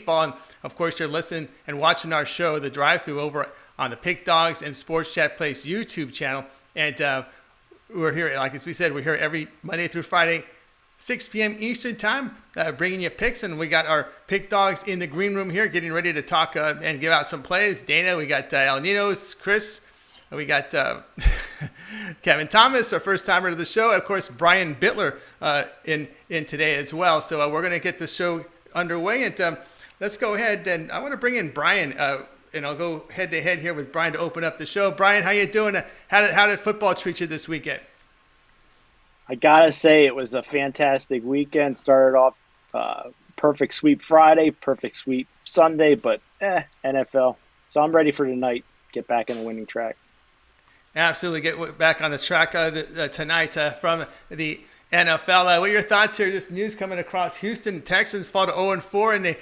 baseball. And, of course, you're listening and watching our show, The Drive-Thru, over on the Pick Dogs and Sports Chat Place YouTube channel. And we're here, like as we said, we're here every Monday through Friday, 6 p.m. Eastern time, bringing you picks. And we got our Pick Dogs in the green room here, getting ready to talk and give out some plays. Dana, we got El Ninos, Chris, we got Kevin Thomas, our first timer to the show. And of course, Brian Bittler in today as well. So we're going to get the show underway. And let's go ahead. And I want to bring in Brian. And I'll go head to head here with Brian to open up the show. Brian, how you doing? How did football treat you this weekend? I gotta say it was a fantastic weekend. Started off perfect sweep Friday, perfect sweep Sunday, but NFL. So I'm ready for tonight. Get back in the winning track. Absolutely, get back on the track tonight from the NFL. What are your thoughts here? Just news coming across Houston Texans fall to 0-4, and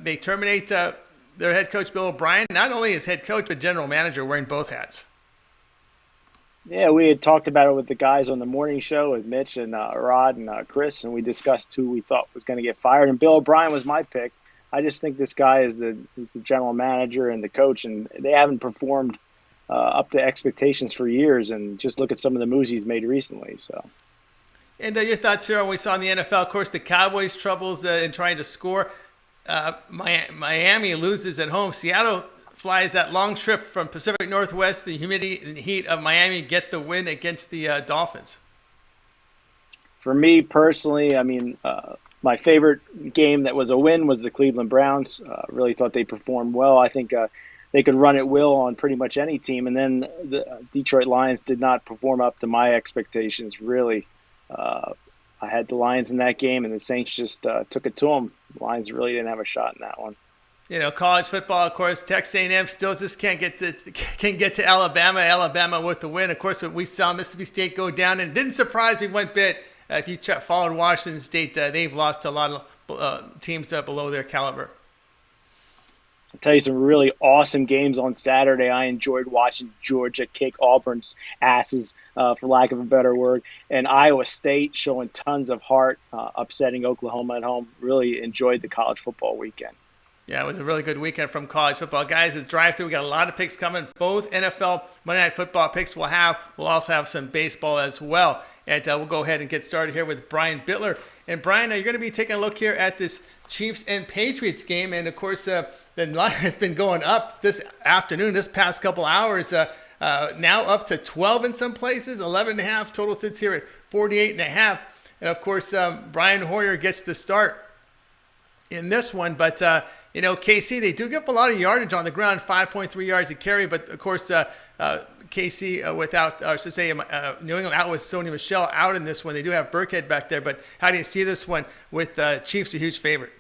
they terminate their head coach Bill O'Brien. Not only as head coach, but general manager, wearing both hats. Yeah, we had talked about it with the guys on the morning show with Mitch and Rod and Chris, and we discussed who we thought was going to get fired. And Bill O'Brien was my pick. I just think this guy is the general manager and the coach, and they haven't performed up to expectations for years. And just look at some of the moves he's made recently. So. And your thoughts here on what we saw in the NFL? Of course, the Cowboys' troubles in trying to score. Miami loses at home. Seattle flies that long trip from Pacific Northwest, the humidity and heat of Miami, get the win against the Dolphins. For me personally, I mean, my favorite game that was a win was the Cleveland Browns. Really thought they performed well. I think they could run at will on pretty much any team. And then the Detroit Lions did not perform up to my expectations, really. I had the Lions in that game, and the Saints just took it to them. The Lions really didn't have a shot in that one. You know, college football, of course, Texas A&M still just can't get to Alabama. Alabama with the win. Of course, we saw Mississippi State go down, and it didn't surprise me one bit. If you followed Washington State, they've lost to a lot of teams below their caliber. I'll tell you some really awesome games on Saturday. I enjoyed watching Georgia kick Auburn's asses, for lack of a better word, and Iowa State showing tons of heart, upsetting Oklahoma at home. Really enjoyed the college football weekend. Yeah, it was a really good weekend from college football. Guys, at the drive-thru, we got a lot of picks coming. Both NFL Monday Night Football picks we'll have. We'll also have some baseball as well. And we'll go ahead and get started here with Brian Bittler. And Brian, you're going to be taking a look here at this Chiefs and Patriots game. And, of course, the line has been going up this afternoon, this past couple hours. Now up to 12 in some places, 11.5. Total sits here at 48.5. And, of course, Brian Hoyer gets the start in this one. But, you know, KC, they do give up a lot of yardage on the ground, 5.3 yards a carry. But, of course, KC without, or should say, New England out with Sony Michel out in this one. They do have Burkhead back there. But how do you see this one with Chiefs a huge favorite?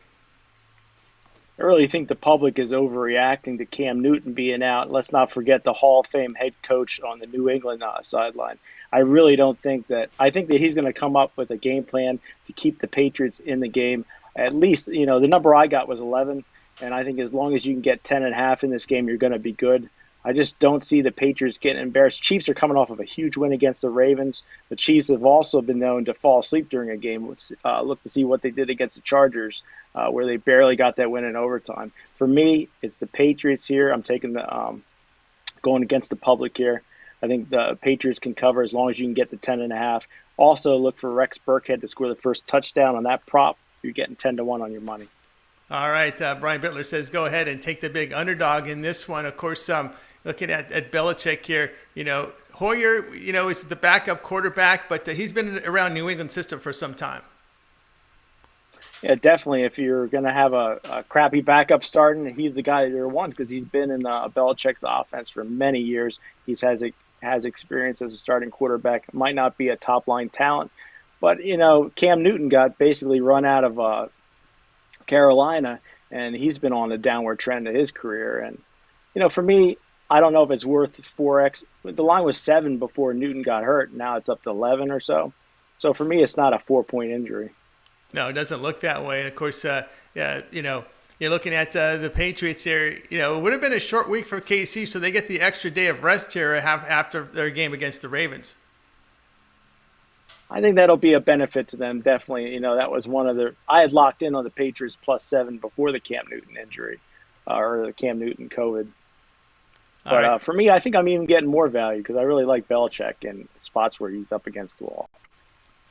I really think the public is overreacting to Cam Newton being out. Let's not forget the Hall of Fame head coach on the New England sideline. I really don't think that – I think that he's going to come up with a game plan to keep the Patriots in the game. At least, you know, the number I got was 11, and I think as long as you can get 10.5 in this game, you're going to be good. I just don't see the Patriots getting embarrassed. Chiefs are coming off of a huge win against the Ravens. The Chiefs have also been known to fall asleep during a game. Let's look to see what they did against the Chargers, where they barely got that win in overtime. For me, it's the Patriots here. I'm taking the going against the public here. I think the Patriots can cover as long as you can get the 10.5. Also, look for Rex Burkhead to score the first touchdown on that prop. You're getting 10-1 on your money. All right, Brian Bittler says go ahead and take the big underdog in this one. Of course, looking at Belichick here, you know, Hoyer, you know, is the backup quarterback, but he's been around New England system for some time. Yeah, definitely. If you're going to have a crappy backup starting, he's the guy that you're one because he's been in Belichick's offense for many years. He has experience as a starting quarterback. Might not be a top-line talent, but, you know, Cam Newton got basically run out of Carolina, and he's been on a downward trend of his career. And, you know, for me, I don't know if it's worth 4X. The line was 7 before Newton got hurt. Now it's up to 11 or so. So for me, it's not a 4-point injury. No, it doesn't look that way. And of course, you know, you're looking at the Patriots here. You know, it would have been a short week for KC, so they get the extra day of rest here after their game against the Ravens. I think that'll be a benefit to them, definitely. That was one of I had locked in on the Patriots +7 before the Cam Newton injury or the Cam Newton COVID. All But right. for me, I think I'm even getting more value because I really like Belichick in spots where he's up against the wall.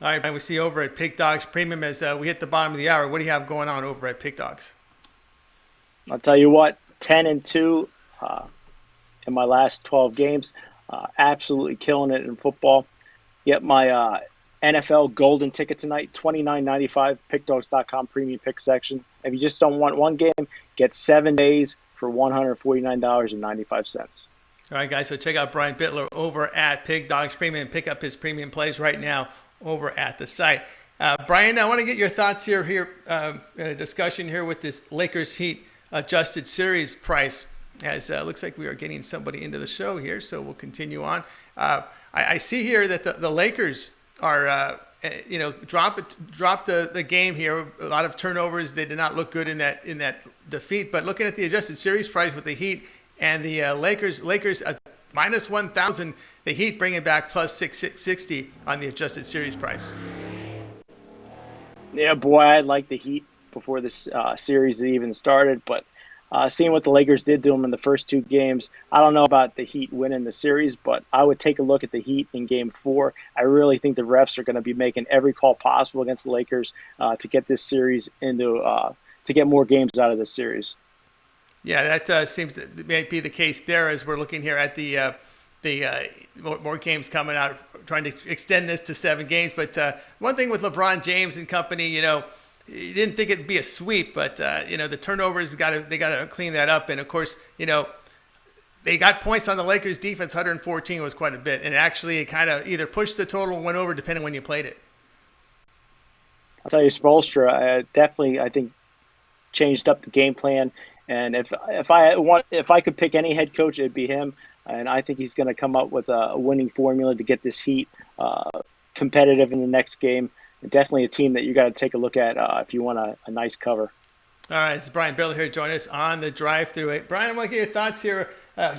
All right, and we see over at Pig Dogs Premium as we hit the bottom of the hour. What do you have going on over at Pig Dogs? I'll tell you what, 10-2 in my last 12 games, absolutely killing it in football. Get my NFL golden ticket tonight, $29.95, pickdogs.com premium pick section. If you just don't want one game, get 7 days for $149.95. All right, guys, so check out Brian Bittler over at Pig Dogs Premium and pick up his premium plays right now over at the site. Brian, I want to get your thoughts here in a discussion here with this Lakers Heat adjusted series price, as looks like we are getting somebody into the show here, so we'll continue on. I see here that the Lakers are, dropped the game here. A lot of turnovers. They did not look good in that defeat. But looking at the adjusted series price with the Heat and the Lakers minus 1,000. The Heat bringing back plus 660 on the adjusted series price. Yeah, boy, I like the Heat before this series even started, but seeing what the Lakers did to them in the first two games, I don't know about the Heat winning the series, but I would take a look at the Heat in Game 4. I really think the refs are going to be making every call possible against the Lakers to get this series to get more games out of this series. Yeah, that seems to may be the case there as we're looking here at the more games coming out, trying to extend this to 7 games. But one thing with LeBron James and company, you didn't think it'd be a sweep, but the turnovers they got to clean that up. And of course, they got points on the Lakers defense. 114 was quite a bit, and actually it kind of either pushed the total or went over depending when you played it. I'll tell you, Spoelstra definitely, I think, changed up the game plan. And if I could pick any head coach, it'd be him. And I think he's going to come up with a winning formula to get this Heat competitive in the next game. And definitely a team that you got to take a look at if you want a nice cover. All right, it's Brian Bittler here joining us on the drive-through. Hey, Brian, I want to get your thoughts here.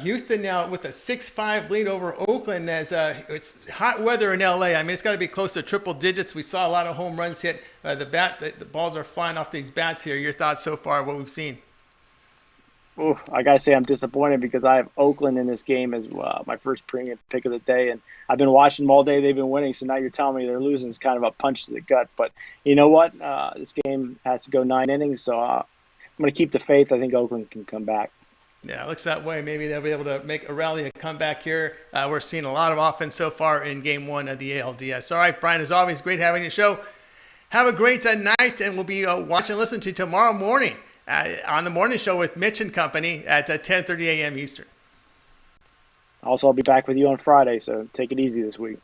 Houston now with a 6-5 lead over Oakland as it's hot weather in LA. I mean, it's got to be close to triple digits. We saw a lot of home runs hit. The balls are flying off these bats here. Your thoughts so far, what we've seen? Ooh, I got to say I'm disappointed because I have Oakland in this game as my first premium pick of the day. And I've been watching them all day. They've been winning. So now you're telling me they're losing. It's kind of a punch to the gut. But you know what? This game has to go 9 innings. So I'm going to keep the faith. I think Oakland can come back. Yeah, it looks that way. Maybe they'll be able to make a rally, a comeback here. We're seeing a lot of offense so far in Game 1 of the ALDS. All right, Brian, as always, great having your show. Have a great night, and we'll be watching and listening to you tomorrow morning on the morning show with Mitch and company at 10:30 a.m. Eastern. Also, I'll be back with you on Friday, so take it easy this week.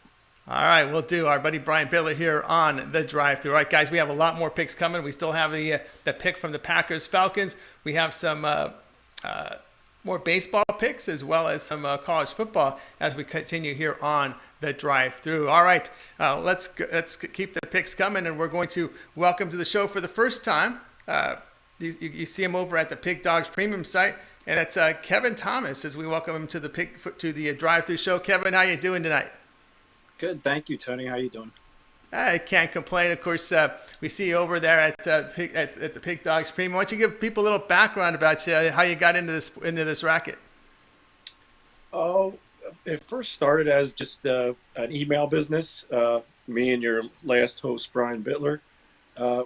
All right, we'll do. Our buddy Brian Bittler here on the drive-thru. All right, guys, we have a lot more picks coming. We still have the pick from the Packers-Falcons. We have some more baseball picks as well as some college football as we continue here on the drive-thru. All right, let's keep the picks coming, and we're going to welcome to the show for the first time. You see him over at the Pig Dogs Premium site, and that's Kevin Thomas as we welcome him to the drive-thru show. Kevin, how you doing tonight? Good, thank you, Tony. How you doing? I can't complain. Of course, we see you over there at the Pig Dogs Premium. Why don't you give people a little background about how you got into this racket? Oh, it first started as just an email business. Me and your last host, Brian Bittler,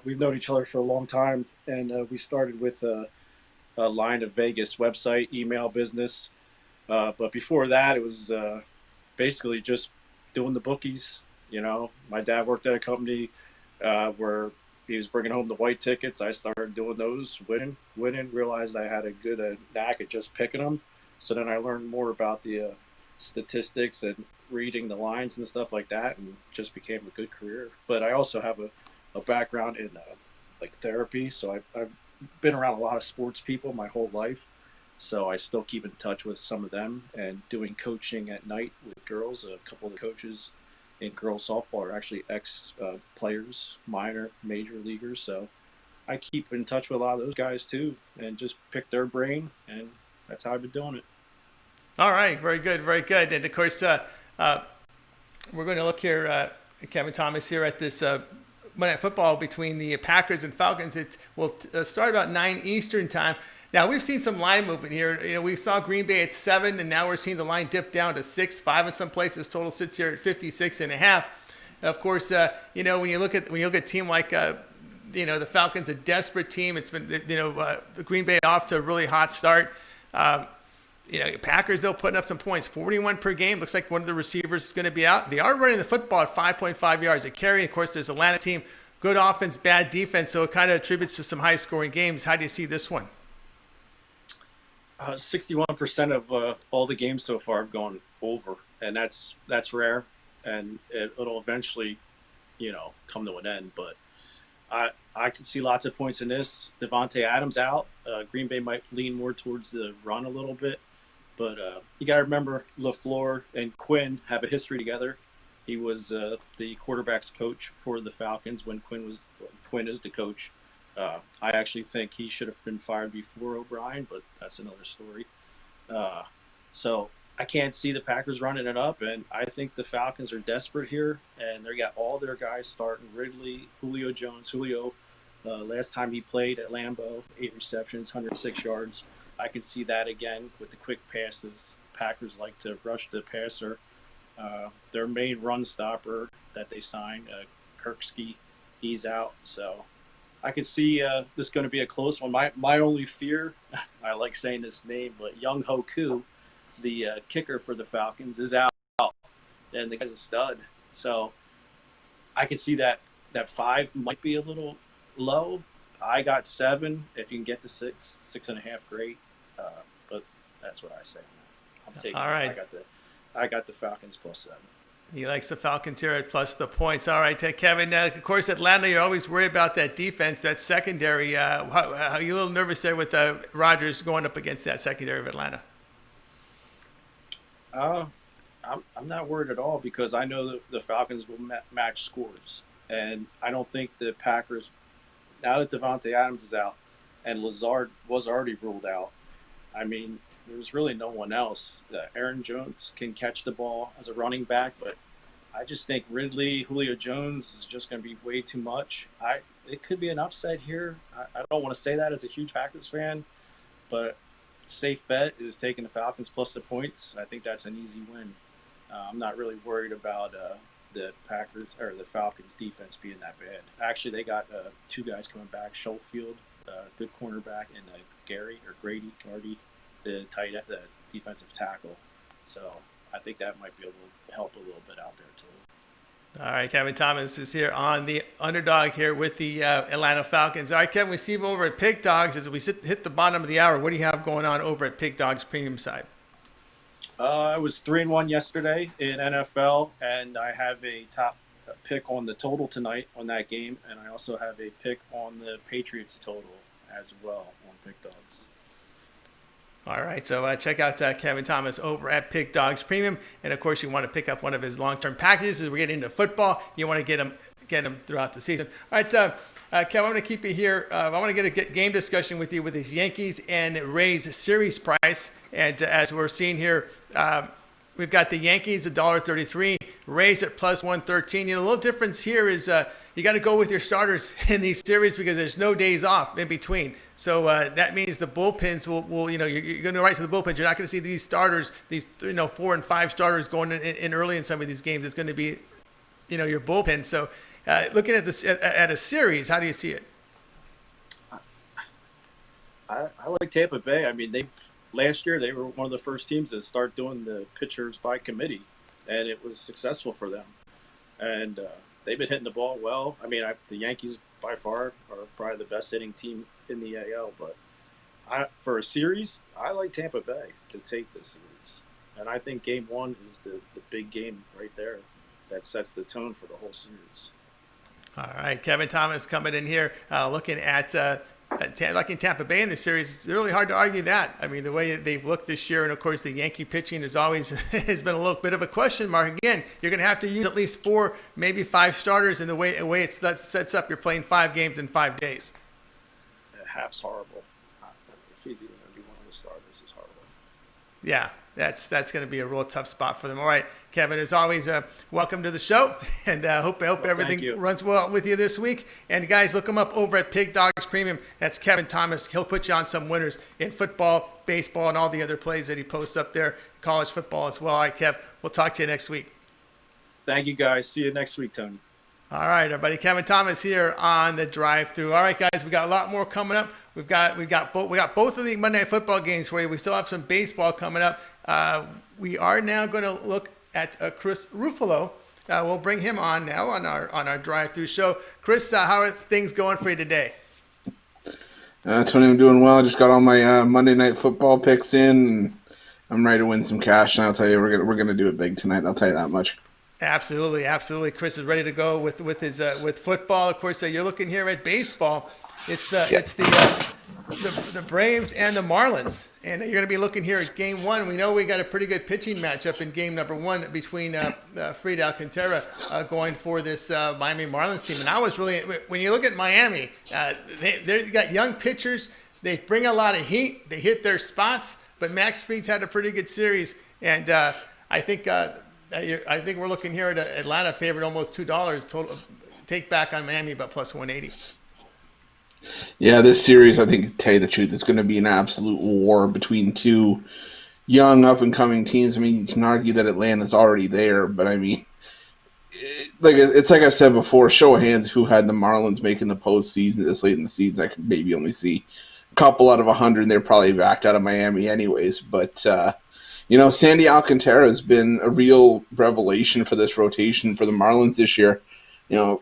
we've known each other for a long time, and we started with a line of Vegas website email business. But before that, it was basically just doing the bookies. My dad worked at a company where he was bringing home the white tickets. I started doing those, winning, realized I had a good knack at just picking them. So then I learned more about the statistics and reading the lines and stuff like that, and just became a good career. But I also have a background in therapy, so I've been around a lot of sports people my whole life. So I still keep in touch with some of them, and doing coaching at night with girls. A couple of the coaches in girls softball are actually ex-players, minor, major leaguers. So I keep in touch with a lot of those guys too, and just pick their brain, and that's how I've been doing it. All right, very good, very good. And of course, we're going to look here Kevin Thomas here at this Monday Night Football between the Packers and Falcons. It will start about 9 Eastern time. Now, we've seen some line movement here. You know, we saw Green Bay at 7, and now we're seeing the line dip down to 6, 5 in some places. Total sits here at 56.5. Of course, you know, when you look at a team like you know, the Falcons, a desperate team. It's been, you know, the Green Bay off to a really hot start. You know, Packers, they're putting up some points, 41 per game. Looks like one of the receivers is going to be out. They are running the football at 5.5 yards a carry. Of course, this Atlanta team, good offense, bad defense, so it kind of attributes to some high-scoring games. How do you see this one? 61% of all the games so far have gone over, and that's rare, and it'll eventually, you know, come to an end. But I can see lots of points in this. Devontae Adams out. Green Bay might lean more towards the run a little bit. But you got to remember, LaFleur and Quinn have a history together. He was the quarterback's coach for the Falcons when Quinn is the coach. I actually think he should have been fired before O'Brien, but that's another story. So I can't see the Packers running it up, and I think the Falcons are desperate here, and they got all their guys starting. Ridley, Julio Jones. Julio, last time he played at Lambeau, 8 receptions, 106 yards. I can see that again with the quick passes. Packers like to rush the passer. Their main run stopper that they signed, Kirksey, he's out. So I could see this going to be a close one. My only fear, I like saying this name, but Young Ho Koo, the kicker for the Falcons, is out. And the guy's a stud. So I could see that 5 might be a little low. I got 7. If you can get to 6, 6.5, great. But that's what I say. I'm taking. All right. I got the Falcons plus 7. He likes the Falcons here at plus the points. All right, Kevin. Of course, Atlanta, you're always worried about that defense, that secondary. How you a little nervous there with Rodgers going up against that secondary of Atlanta? I'm not worried at all because I know the Falcons will match scores, and I don't think the Packers. Now that Devontae Adams is out and Lazard was already ruled out, I mean, there's really no one else. Aaron Jones can catch the ball as a running back, but I just think Ridley, Julio Jones is just going to be way too much. It could be an upset here. I don't want to say that as a huge Packers fan, but safe bet is taking the Falcons plus the points. I think that's an easy win. I'm not really worried about the Packers or the Falcons defense being that bad. Actually, they got 2 guys coming back, Schofield, good cornerback, and Grady, the defensive tackle. So I think that might be able to help a little bit out there too. All right, Kevin Thomas is here on the underdog here with the Atlanta Falcons. All right, Kevin, we see you over at Pig Dogs as we hit the bottom of the hour. What do you have going on over at Pig Dogs Premium side? I was 3-1 yesterday in NFL, and I have a top pick on the total tonight on that game, and I also have a pick on the Patriots total as well on Pig Dogs. All right, so check out Kevin Thomas over at Pig Dogs Premium, and of course, you want to pick up one of his long-term packages as we get into football. You want to get him throughout the season. All right, Kevin, I'm going to keep you here. I want to get a game discussion with you with these Yankees and Rays series price, and as we're seeing here, we've got the Yankees $1.33, Rays at plus 113. You know, a little difference here is you got to go with your starters in these series because there's no days off in between. So that means the bullpens will you know, you're going to right to the bullpens. You're not going to see these starters, these 4 and 5 starters going in early in some of these games. It's going to be, you know, your bullpen. So looking at this at a series, how do you see it? I like Tampa Bay. I mean, last year they were one of the first teams to start doing the pitchers by committee, and it was successful for them. And they've been hitting the ball well. I mean, the Yankees by far are probably the best hitting team in the AL, but for a series, I like Tampa Bay to take this series. And I think Game 1 is the big game right there that sets the tone for the whole series. All right, Kevin Thomas coming in here, looking at like in Tampa Bay in the series. It's really hard to argue that. I mean, the way they've looked this year, and of course the Yankee pitching has always has been a little bit of a question mark. Again, you're going to have to use at least 4, maybe 5 starters in the way it sets up. You're playing 5 games in 5 days. Hap's horrible. If he's even going to be one of the starters, is horrible. Yeah, that's going to be a real tough spot for them. All right, Kevin, as always, welcome to the show, and hope everything runs well with you this week. And guys, look him up over at Pig Dogs Premium. That's Kevin Thomas. He'll put you on some winners in football, baseball, and all the other plays that he posts up there. College football as well. All right, Kev, we'll talk to you next week. Thank you, guys. See you next week, Tony. All right, everybody. Kevin Thomas here on the drive-through. All right, guys, we got a lot more coming up. We got both of the Monday Night Football games for you. We still have some baseball coming up. We are now going to look at Chris Ruffalo. We'll bring him on now on our drive-through show. Chris, how are things going for you today? Tony, I'm doing well. I just got all my Monday Night Football picks in, and I'm ready to win some cash. And I'll tell you, we're gonna do it big tonight. I'll tell you that much. Absolutely. Chris is ready to go with his with football. Of course, you're looking here at baseball. It's the Braves and the Marlins, and you're going to be looking here at Game 1. We know we got a pretty good pitching matchup in Game number 1 between Fried Alcantara going for this Miami Marlins team. And I was really, when you look at Miami, they got young pitchers. They bring a lot of heat. They hit their spots. But Max Fried's had a pretty good series, and I think we're looking here at Atlanta favored almost $2 total. Take back on Miami, but plus 180. Yeah, this series, I think, to tell you the truth, it's going to be an absolute war between two young, up-and-coming teams. I mean, you can argue that Atlanta's already there, but I mean, it's like I've said before, show of hands who had the Marlins making the postseason this late in the season. I could maybe only see a couple out of 100, and they're probably backed out of Miami anyways. But, Sandy Alcantara has been a real revelation for this rotation for the Marlins this year. The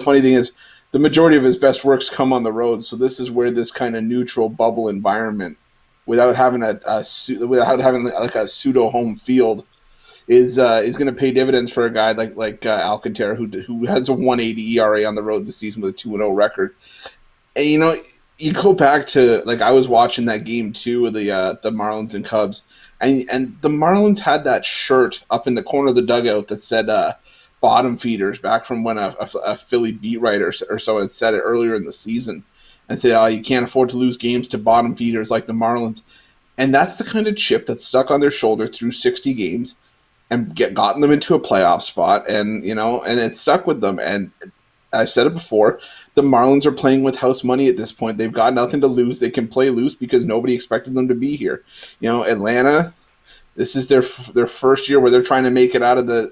funny thing is, the majority of his best works come on the road, so this is where this kind of neutral bubble environment, without having a pseudo home field, is going to pay dividends for a guy like Alcantara, who has a 1.80 ERA on the road this season with a 2-0 record. And you go back to, I was watching that game too of the Marlins and Cubs, and the Marlins had that shirt up in the corner of the dugout that said bottom feeders, back from when a Philly beat writer or so had said it earlier in the season, and say, you can't afford to lose games to bottom feeders like the Marlins. And that's the kind of chip that's stuck on their shoulder through 60 games and gotten them into a playoff spot, and it's stuck with them. And I've said it before, the Marlins are playing with house money at this point. They've got nothing to lose. They can play loose because nobody expected them to be here. Atlanta, this is their first year where they're trying to make it out of the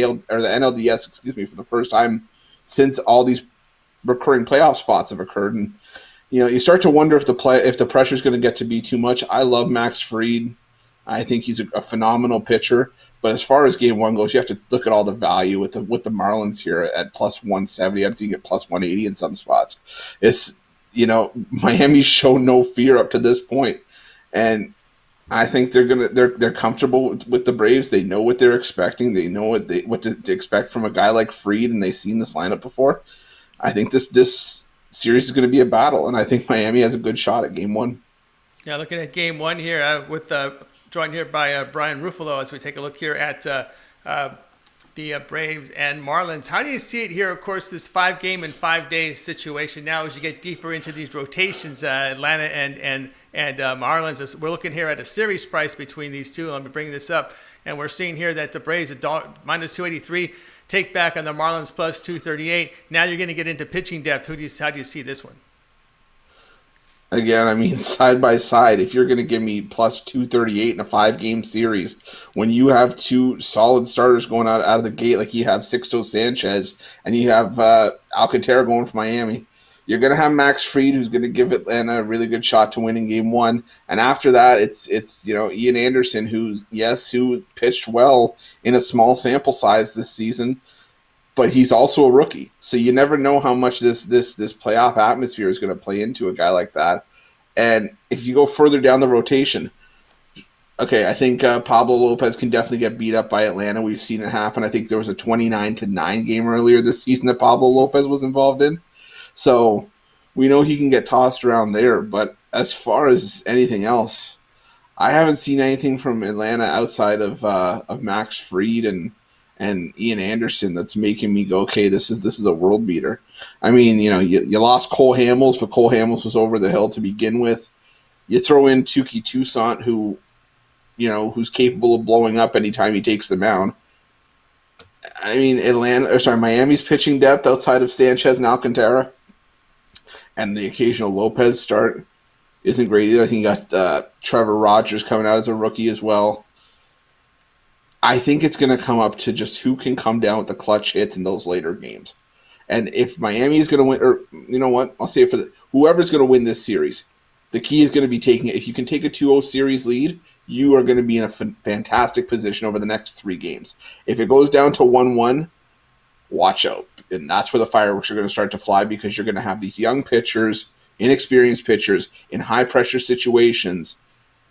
AL or the NLDS, for the first time since all these recurring playoff spots have occurred. And you start to wonder if the pressure is going to get to be too much. I love Max Fried. I think he's a phenomenal pitcher. But as far as Game 1 goes, you have to look at all the value with the Marlins here at plus 170. I'm seeing it plus 180 in some spots. It's Miami's shown no fear up to this point, and I think they're comfortable with the Braves. They know what they're expecting. They know what to expect from a guy like Fried, and they've seen this lineup before. I think this series is going to be a battle, and I think Miami has a good shot at Game 1. Yeah, looking at Game 1 here with joined here by Brian Ruffalo as we take a look here at the Braves and Marlins. How do you see it here? Of course, this 5-game in 5 days situation now as you get deeper into these rotations, Atlanta and Marlins. We're looking here at a series price between these two. Let me bring this up. And we're seeing here that the Braves are minus 283, take back on the Marlins plus 238. Now you're going to get into pitching depth. How do you see this one? Again, I mean, side by side, if you're going to give me plus 238 in a 5-game series, when you have two solid starters going out of the gate, like you have Sixto Sanchez and you have Alcantara going for Miami, you're going to have Max Fried, who's going to give Atlanta a really good shot to win in Game 1. And after that, it's Ian Anderson, who pitched well in a small sample size this season, but he's also a rookie. So you never know how much this playoff atmosphere is going to play into a guy like that. And if you go further down the rotation, okay, I think Pablo Lopez can definitely get beat up by Atlanta. We've seen it happen. I think there was a 29-9 game earlier this season that Pablo Lopez was involved in. So we know he can get tossed around there. But as far as anything else, I haven't seen anything from Atlanta outside of Max Fried and Ian Anderson that's making me go, okay, this is a world beater. I mean, you lost Cole Hamels, but Cole Hamels was over the hill to begin with. You throw in Tukey Toussaint, who's capable of blowing up anytime he takes the mound. I mean, Miami's pitching depth outside of Sanchez and Alcantara, and the occasional Lopez start isn't great either. I think you got Trevor Rogers coming out as a rookie as well. I think it's going to come up to just who can come down with the clutch hits in those later games. And if Miami is going to win, or you know what, I'll say it for whoever's going to win this series, the key is going to be taking it. If you can take a 2-0 series lead, you are going to be in a fantastic position over the next 3 games. If it goes down to 1-1, watch out. And that's where the fireworks are going to start to fly, because you're going to have these young pitchers, inexperienced pitchers in high-pressure situations,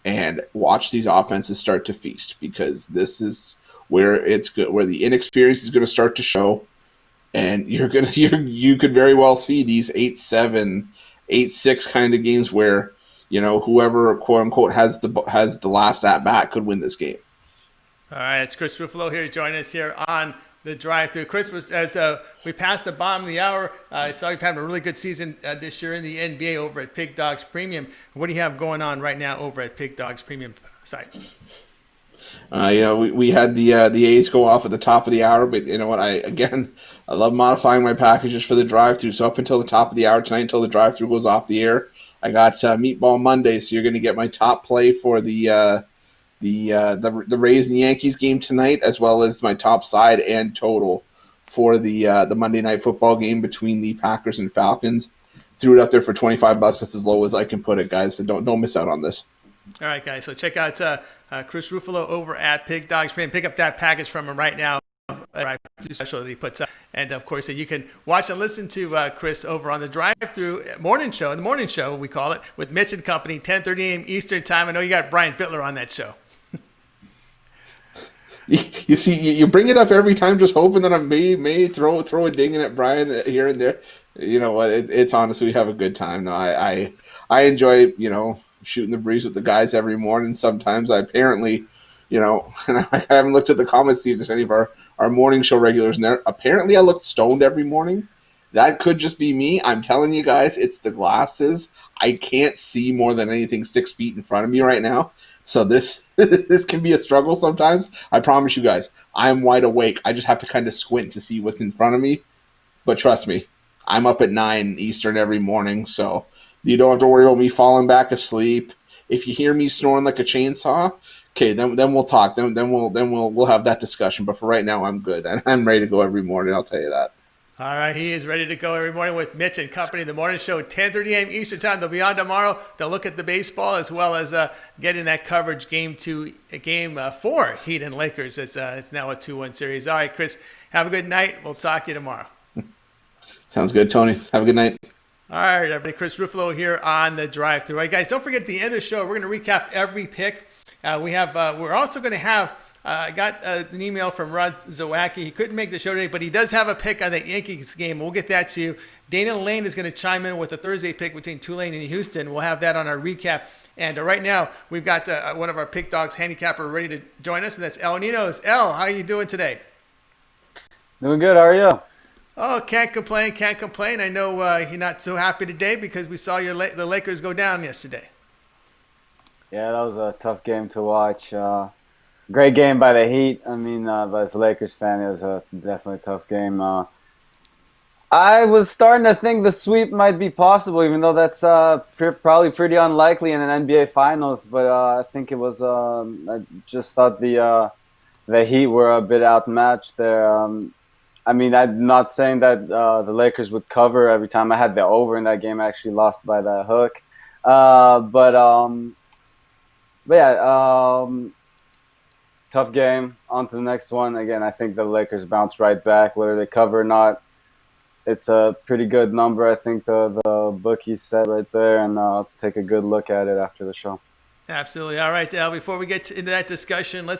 and watch these offenses start to feast, because this is where it's good, where the inexperience is going to start to show, and you could very well see these 8-7, 8-6 kind of games where whoever quote unquote has the last at bat could win this game. All right, it's Chris Ruffalo here joining us here on the drive-through. Chris, as we passed the bottom of the hour, I saw you've had a really good season this year in the NBA over at Pig Dogs Premium. What do you have going on right now over at Pig Dogs Premium site? We had the A's go off at the top of the hour, but you know what? I love modifying my packages for the drive-through. So up until the top of the hour tonight, until the drive-through goes off the air, I got Meatball Monday. So you're going to get my top play for the Rays and Yankees game tonight, as well as my top side and total for the Monday Night Football game between the Packers and Falcons. Threw it up there for $25. That's as low as I can put it, guys. So don't miss out on this. All right, guys. So check out Chris Ruffalo over at Pig Dogs Premium. Pick up that package from him right now. Special that he puts up, and of course you can watch and listen to Chris over on the drive-through morning show. The morning show, we call it, with Mitch and Company, 10:30 a.m. Eastern time. I know you got Brian Bittler on that show. You see, you bring it up every time, just hoping that I may throw a ding in at Brian here and there. You know what? It's honestly, we have a good time. No, I enjoy shooting the breeze with the guys every morning. Sometimes I apparently, and I haven't looked at the comments to see if there's any of our morning show regulars in there. Apparently, I looked stoned every morning. That could just be me. I'm telling you guys, it's the glasses. I can't see more than anything 6 feet in front of me right now. So this can be a struggle sometimes. I promise you guys, I'm wide awake. I just have to kind of squint to see what's in front of me. But trust me, I'm up at 9 Eastern every morning, so you don't have to worry about me falling back asleep. If you hear me snoring like a chainsaw, okay, then we'll talk. Then we'll have that discussion. But for right now, I'm good, and I'm ready to go every morning. I'll tell you that. All right, he is ready to go every morning with Mitch and Company. The morning show, 10:30 a.m. Eastern time. They'll be on tomorrow. They'll look at the baseball as well as getting that coverage game 4, Heat and Lakers. It's now a 2-1 series. All right, Chris, have a good night. We'll talk to you tomorrow. Sounds good, Tony. Have a good night. All right, everybody. Chris Ruffalo here on the drive-thru. All right, guys, don't forget at the end of the show, we're going to recap every pick. We're also going to have. I got an email from Rod Zawacki. He couldn't make the show today, but he does have a pick on the Yankees game. We'll get that to you. Dana Lane is going to chime in with a Thursday pick between Tulane and Houston. We'll have that on our recap. And right now, we've got one of our Pick Dogs handicapper ready to join us, and that's El Ninos. El, how are you doing today? Doing good. How are you? Oh, can't complain. I know you're not so happy today because we saw the Lakers go down yesterday. Yeah, that was a tough game to watch. Great game by the Heat. I mean, as a Lakers fan, it was definitely a tough game. I was starting to think the sweep might be possible, even though that's probably pretty unlikely in an NBA Finals. But I think it was. I just thought the Heat were a bit outmatched there. I mean, I'm not saying that the Lakers would cover every time. I had the over in that game. I actually lost by the hook. But yeah. Tough game. On to the next one. Again, I think the Lakers bounce right back, whether they cover or not. It's a pretty good number, I think the bookies set right there, and I'll take a good look at it after the show. Absolutely. All right, Al, before we get into that discussion, I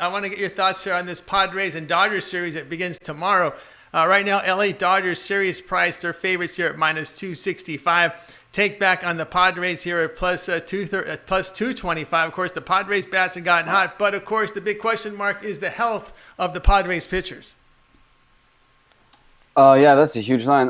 want to get your thoughts here on this Padres and Dodgers series that begins tomorrow. Right now, LA Dodgers series price, their favorites here at -265. Take back on the Padres here at plus 225. Of course, the Padres bats have gotten hot, but of course, the big question mark is the health of the Padres pitchers. Yeah, that's a huge line.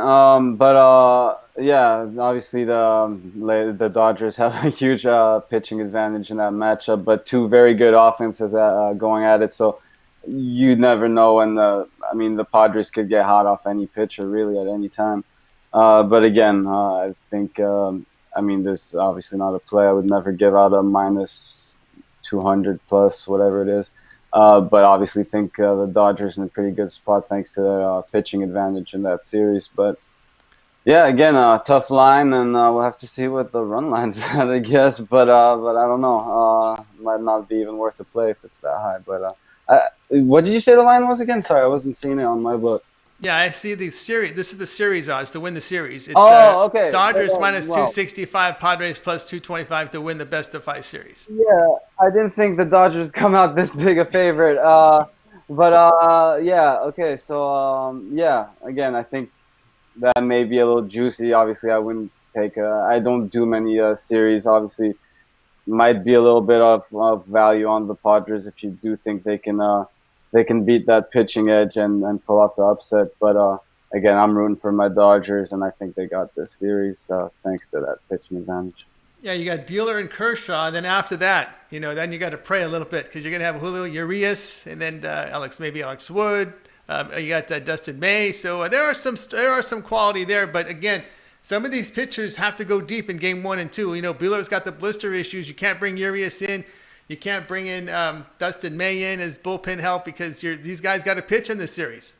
But yeah, obviously the Dodgers have a huge pitching advantage in that matchup, but two very good offenses going at it. So you never know when the Padres could get hot off any pitcher really at any time. But again, I think this is obviously not a play. I would never give out a minus 200 plus whatever it is. But obviously think the Dodgers in a pretty good spot thanks to their pitching advantage in that series. But yeah, again, tough line, and we'll have to see what the run line's at, I guess. But I don't know. Might not be even worth a play if it's that high. But what did you say the line was again? Sorry, I wasn't seeing it on my book. Yeah, I see the series. This is the series odds to win the series. It's okay. Dodgers minus 265, Padres plus 225 to win the best of 5 series. Yeah, I didn't think the Dodgers come out this big a favorite. Yeah, okay. So yeah, again, I think that may be a little juicy. Obviously, I wouldn't take. I don't do many series. Obviously, might be a little bit of value on the Padres if you do think they can beat that pitching edge and pull off the upset. But again, I'm rooting for my Dodgers, and I think they got this series thanks to that pitching advantage. Yeah, you got Buehler and Kershaw, and then after that, then you got to pray a little bit because you're going to have Julio Urias, and then Alex Wood. You got Dustin May. So there are some quality there, but again, some of these pitchers have to go deep in game 1 and 2. Buehler's got the blister issues. You can't bring Urias in. You can't bring in Dustin May in as bullpen help because these guys got to pitch in this series.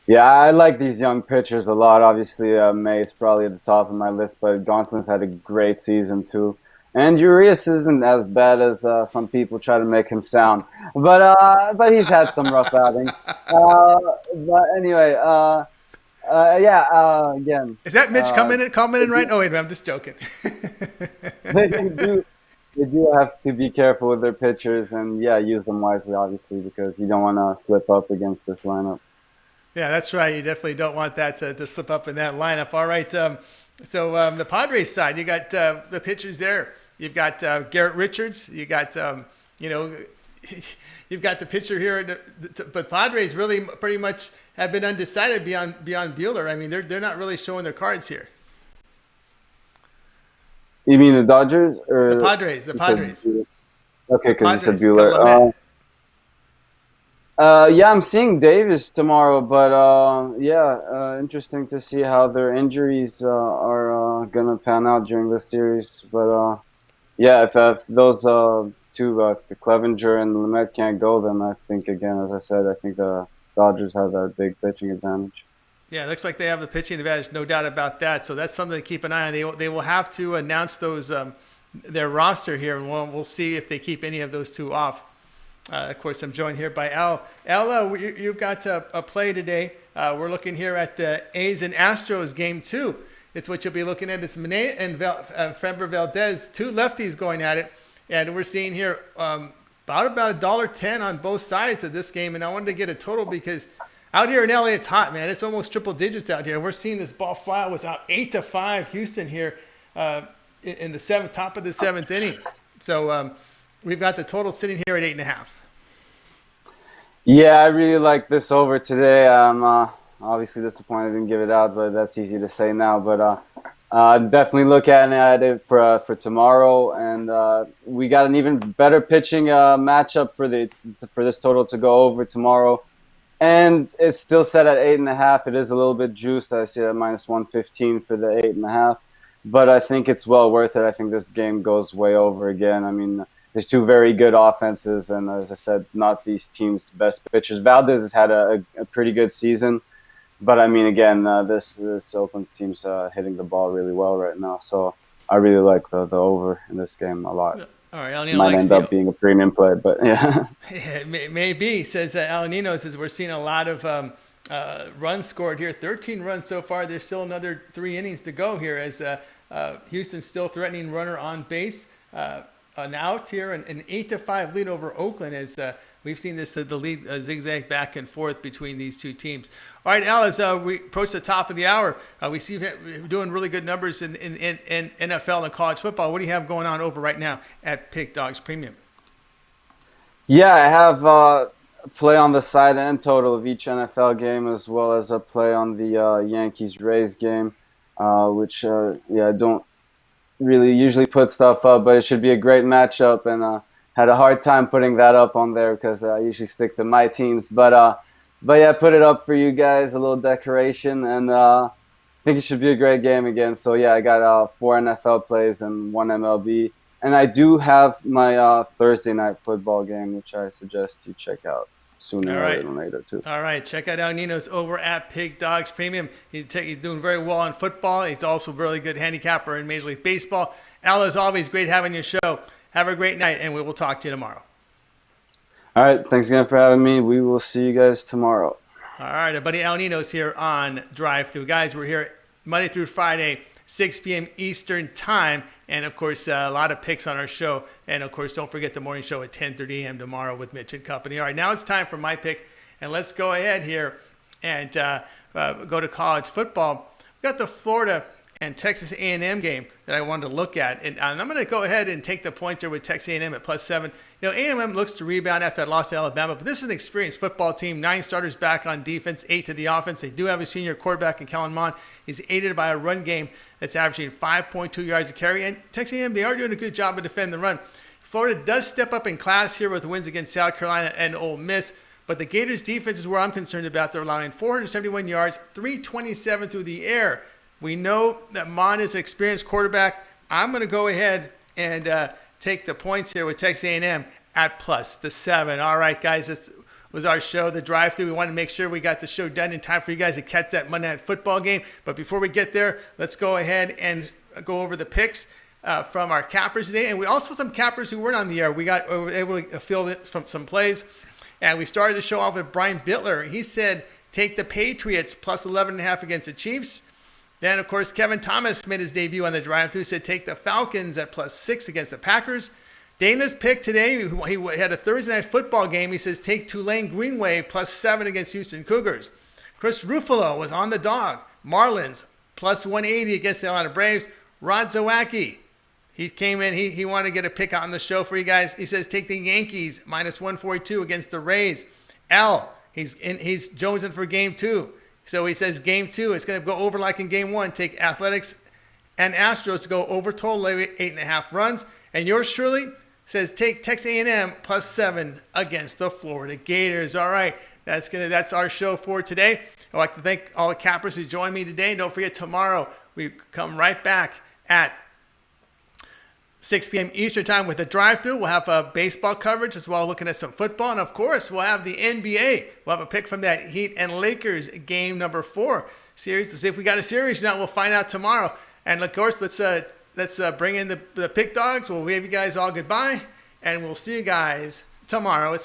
Yeah, I like these young pitchers a lot. Obviously, May is probably at the top of my list, but Gonsolin's had a great season too. And Urias isn't as bad as some people try to make him sound, but he's had some rough outings. But anyway, again. Is that Mitch commenting right? Oh wait, I'm just joking. They do have to be careful with their pitchers and use them wisely, obviously, because you don't want to slip up against this lineup. Yeah, that's right. You definitely don't want that to slip up in that lineup. All right. So the Padres side, you got the pitchers there. You've got Garrett Richards. You got you've got the pitcher here. But Padres really pretty much have been undecided beyond Buehler. I mean, they're not really showing their cards here. You mean the Dodgers or the Padres? The Padres. Okay, because you said Buehler. I'm seeing Davis tomorrow, but interesting to see how their injuries are gonna pan out during the series. But if those two, the Clevenger and Lamet can't go, then I think again, as I said, I think the Dodgers have that big pitching advantage. Yeah, it looks like they have the pitching advantage, no doubt about that. So that's something to keep an eye on. They will have to announce those their roster here, and we'll see if they keep any of those two off. Of course, I'm joined here by Al. Al, you've got a play today. We're looking here at the A's and Astros game 2. It's what you'll be looking at. It's Manet and Framber Valdez, two lefties going at it. And we're seeing here about $1.10 on both sides of this game. And I wanted to get a total because out here in LA, it's hot, man. It's almost triple digits out here. We're seeing this ball fly out. It was out 8-5 Houston here in the top of the 7th inning. So we've got the total sitting here at 8.5. Yeah, I really like this over today. I'm obviously disappointed I didn't give it out, but that's easy to say now. But definitely look at it for tomorrow, and we got an even better pitching matchup for this total to go over tomorrow. And it's still set at 8.5. It is a little bit juiced. I see it at minus 115 for the 8.5, but I think it's well worth it. I think this game goes way over again. I mean, there's two very good offenses, and as I said, not these teams' best pitchers. Valdez has had a pretty good season, but I mean, again, this Oakland team's hitting the ball really well right now. So I really like the over in this game a lot. All right, Al Nino might end up being a premium play, but yeah. It may be, says Al Nino, says we're seeing a lot of runs scored here. 13 runs so far. There's still another 3 innings to go here as Houston's still threatening runner on base. An out here, an 8-5 lead over Oakland as we've seen the lead zigzag back and forth between these two teams. All right, Al, as we approach the top of the hour, we see you're doing really good numbers in NFL and college football. What do you have going on over right now at Pick Dogs Premium? Yeah, I have play on the side and total of each NFL game, as well as a play on the Yankees-Rays game, which I don't really usually put stuff up, but it should be a great matchup, and had a hard time putting that up on there because I usually stick to my teams. But yeah, put it up for you guys, a little decoration, and I think it should be a great game again. So yeah, I got 4 NFL plays and 1 MLB. And I do have my Thursday night football game, which I suggest you check out sooner rather than later, too. All right. Check out El Nino's over at Pig Dogs Premium. He's doing very well in football. He's also a really good handicapper in Major League Baseball. Al, as always, great having your show. Have a great night, and we will talk to you tomorrow. All right. Thanks again for having me. We will see you guys tomorrow. All right. Our buddy El Nino's here on Drive Thru. Guys, we're here Monday through Friday, 6 p.m. Eastern Time. And, of course, a lot of picks on our show. And, of course, don't forget the morning show at 10:30 a.m. tomorrow with Mitch and company. All right, now it's time for my pick. And let's go ahead here and go to college football. We've got the Florida and Texas A&M game that I wanted to look at. And I'm going to go ahead and take the points here with Texas A&M at +7. You know, A&M looks to rebound after that loss to Alabama, but this is an experienced football team. 9 starters back on defense, 8 to the offense. They do have a senior quarterback in Kellen Mond. He's aided by a run game that's averaging 5.2 yards a carry. And Texas A&M, they are doing a good job of defending the run. Florida does step up in class here with wins against South Carolina and Ole Miss. But the Gators' defense is where I'm concerned about. They're allowing 471 yards, 327 through the air. We know that Mond is an experienced quarterback. I'm going to go ahead and take the points here with Texas A&M at +7. All right, guys, this was our show, The Drive-Thru. We wanted to make sure we got the show done in time for you guys to catch that Monday Night Football game. But before we get there, let's go ahead and go over the picks from our cappers today. And we also some cappers who weren't on the air. We were able to field it from some plays. And we started the show off with Brian Bittler. He said, take the Patriots +11.5 against the Chiefs. Then, of course, Kevin Thomas made his debut on the Drive-Thru. Said take the Falcons at +6 against the Packers. Dana's pick today, he had a Thursday night football game. He says take Tulane Greenway +7 against Houston Cougars. Chris Ruffalo was on the dog. Marlins +180 against the Atlanta Braves. Rod Zawacki, he came in. He wanted to get a pick out on the show for you guys. He says take the Yankees -142 against the Rays. He's jonesing for game 2. So he says game 2, it's going to go over like in game 1. Take Athletics and Astros to go over total 8.5 runs. And yours truly says take Texas A&M +7 against the Florida Gators. All right, that's our show for today. I'd like to thank all the cappers who joined me today. Don't forget, tomorrow we come right back at 6 p.m. Eastern Time with the Drive-Thru. We'll have baseball coverage as well, looking at some football. And, of course, we'll have the NBA. We'll have a pick from that Heat and Lakers game number 4 series to see if we got a series. Now we'll find out tomorrow. And, of course, let's bring in the Pick Dogs. We'll wave you guys all goodbye. And we'll see you guys tomorrow at 6